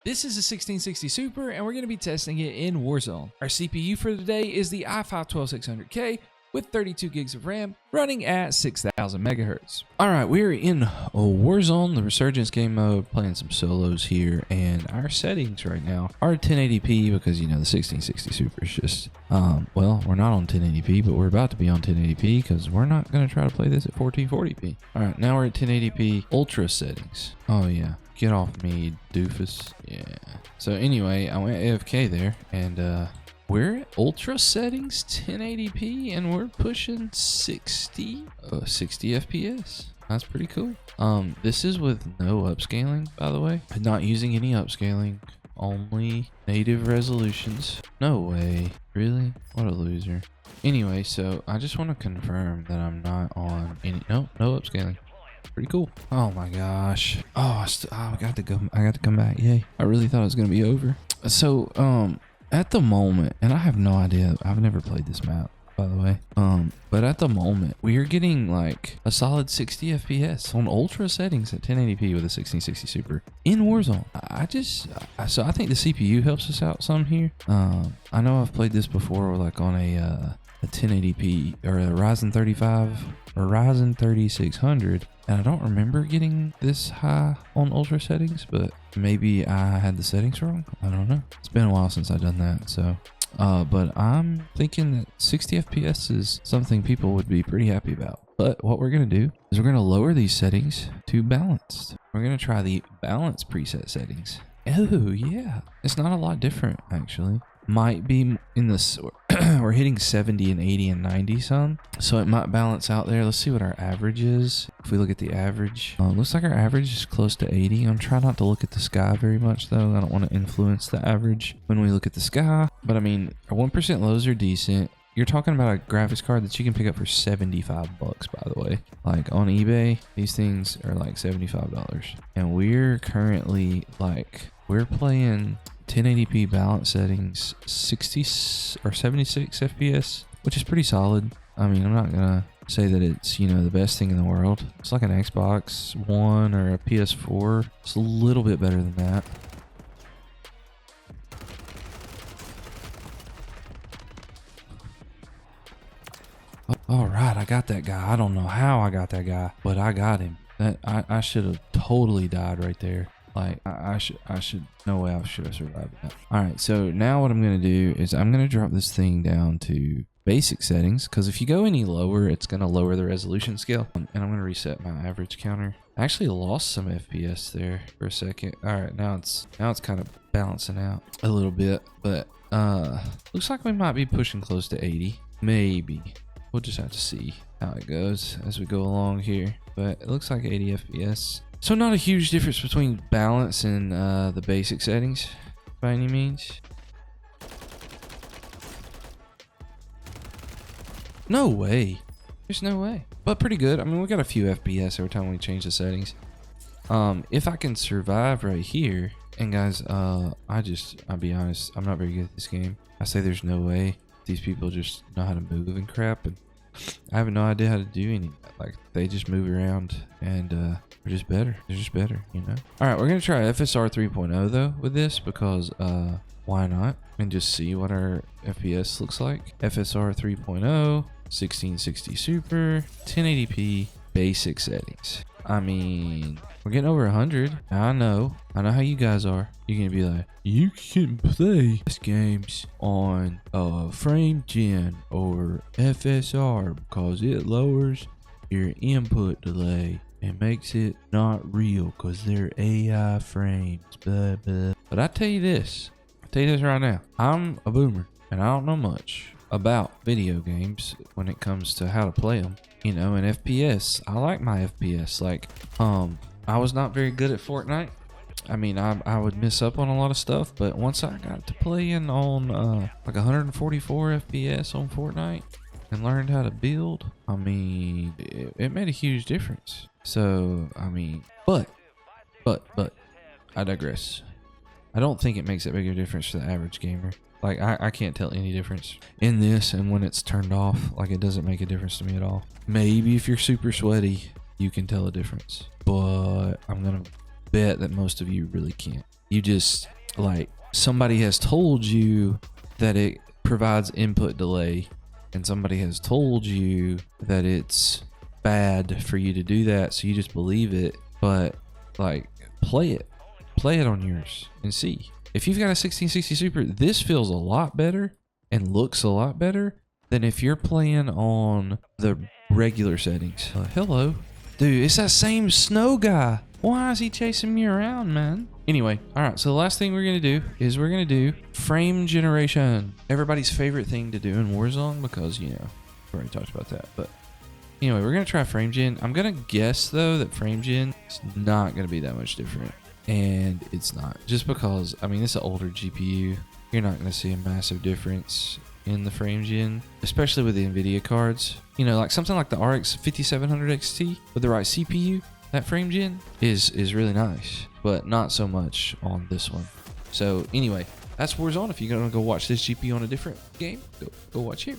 This is a 1660 Super, and we're going to be testing it in Warzone. Our CPU for today is the i5-12600K with 32 gigs of RAM, running at 6,000 megahertz. All right, we're in Warzone, the Resurgence game mode, playing some solos here, and our settings right now are 1080p because, you know, the 1660 Super is just, well, we're not on 1080p, but we're about to be on 1080p because we're not going to try to play this at 1440p. All right, now we're at 1080p Ultra settings. Oh, yeah. Get off me, doofus. Yeah. So anyway, I went AFK there, and we're at ultra settings, 1080p, and we're pushing 60 FPS. That's pretty cool. This is with no upscaling, by the way. Not using any upscaling, only native resolutions. No way. Really? What a loser. Anyway, so I just want to confirm that I'm not on any, no upscaling. Pretty cool. Oh my gosh. Oh, I got to go. I got to come back. Yay. I really thought it was going to be over. So, at the moment, and I have no idea. I've never played this map, by the way. But at the moment, we are getting like a solid 60 FPS on ultra settings at 1080p with a 1660 Super in Warzone. So I think the CPU helps us out some here. I know I've played this before, like on a 1080p or a Ryzen 3600, and I don't remember getting this high on ultra settings, but maybe I had the settings wrong. I don't know. It's been a while since I've done that, so but I'm thinking that 60 FPS is something people would be pretty happy about. But what we're going to do is we're going to lower these settings to balanced. We're going to try the balanced preset settings. Oh yeah, it's not a lot different actually. Might be in this, we're hitting 70 and 80 and 90 some, so it might balance out there. Let's see what our average is. If we look at the average, looks like our average is close to 80. I'm trying not to look at the sky very much though. I don't want to influence the average when we look at the sky, but I mean, our 1% lows are decent. You're talking about a graphics card that you can pick up for 75 bucks, by the way. Like on eBay, these things are like $75, and we're currently like, we're playing 1080p balance settings, 60 or 76 FPS, which is pretty solid. I mean, I'm not gonna say that it's, you know, the best thing in the world. It's like an Xbox One or a PS4. It's a little bit better than that. All right, I got that guy. I don't know how I got that guy, but I got him. That I should have totally died right there. Like I should, no way I should have survived that. All right, so now what I'm going to do is I'm going to drop this thing down to basic settings, because if you go any lower, it's going to lower the resolution scale. And I'm going to reset my average counter. I actually lost some FPS there for a second. All right, now it's kind of balancing out a little bit, but looks like we might be pushing close to 80, maybe. We'll just have to see how it goes as we go along here, but it looks like 80 FPS. So not a huge difference between balance and the basic settings by any means. No way. There's no way. But pretty good. I mean, we got a few FPS every time we change the settings. If I can survive right here, and guys, I'll be honest, I'm not very good at this game. I say there's no way. These people just know how to move and crap, and I have no idea how to do any. Like, they just move around, and they're just better. They're just better, you know. All right, we're gonna try FSR 3.0 though with this, because why not? And just see what our FPS looks like. FSR 3.0, 1660 Super, 1080p, basic settings. I mean, we're getting over 100. I know how you guys are. You're gonna be like, you can play these games on frame gen or FSR because it lowers your input delay and makes it not real because they're AI frames, blah blah. But I tell you this right now, I'm a boomer and I don't know much about video games when it comes to how to play them, you know. And FPS, I like my FPS. Like, I was not very good at Fortnite. I mean, I would miss up on a lot of stuff, but once I got to playing on like 144 FPS on Fortnite and learned how to build, I mean, it made a huge difference. So, I mean, but I digress. I don't think it makes that big of a difference to the average gamer. Like, I can't tell any difference in this, and when it's turned off, like, it doesn't make a difference to me at all. Maybe if you're super sweaty, you can tell a difference, but I'm gonna bet that most of you really can't. You just like somebody has told you that it provides input delay, and somebody has told you that it's bad for you to do that, so you just believe it. But like, play it on yours and see. If you've got a 1660 Super, this feels a lot better and looks a lot better than if you're playing on the regular settings. Hello. Dude, it's that same snow guy. Why is he chasing me around, man? Anyway, all right, so the last thing we're going to do is we're going to do frame generation. Everybody's favorite thing to do in Warzone because, you know, we already talked about that. But anyway, we're going to try frame gen. I'm going to guess, though, that frame gen is not going to be that much different. And it's not. Just because, I mean, it's an older GPU. You're not going to see a massive difference in the frame gen, especially with the NVIDIA cards. You know, like something like the RX 5700 XT with the right CPU, that frame gen is really nice, but not so much on this one. So anyway, that's Warzone. If you're going to go watch this GPU on a different game, go watch here.